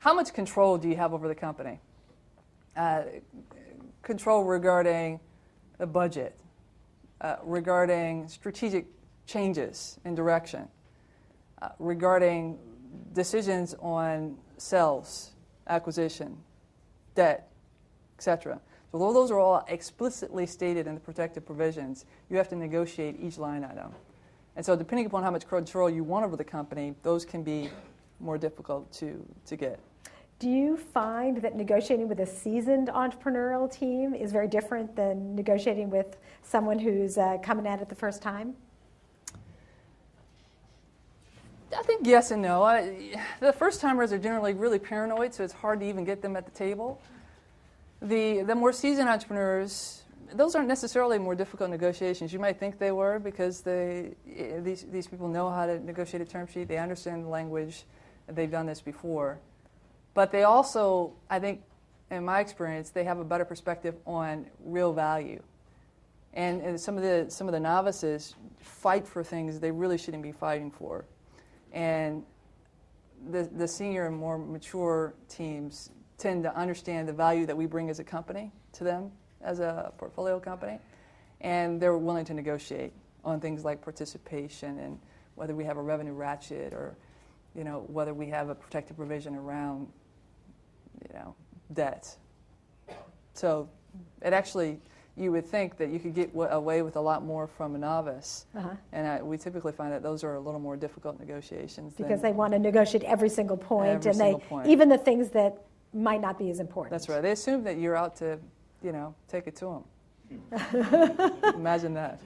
how much control do you have over the company? Control regarding the budget, regarding strategic changes in direction, regarding decisions on sales, acquisition, debt, etc. So although those are all explicitly stated in the protective provisions, you have to negotiate each line item. And so depending upon how much control you want over the company, those can be more difficult to get. Do you find that negotiating with a seasoned entrepreneurial team is very different than negotiating with someone who's coming at it the first time? I think yes and no. The first-timers are generally really paranoid, so it's hard to even get them at the table. The more seasoned entrepreneurs, those aren't necessarily more difficult negotiations. You might think they were because these people know how to negotiate a term sheet. They understand the language. They've done this before. But they also, I think, in my experience, they have a better perspective on real value. And some of the novices fight for things they really shouldn't be fighting for. And the senior and more mature teams tend to understand the value that we bring as a company to them, as a portfolio company, and they're willing to negotiate on things like participation and whether we have a revenue ratchet or, whether we have a protective provision around, debt. So it actually, you would think that you could get away with a lot more from a novice, and we typically find that those are a little more difficult negotiations. Because they want to negotiate every single point, point. Even the things that might not be as important. That's right. They assume that you're out to, take it to them. Imagine that.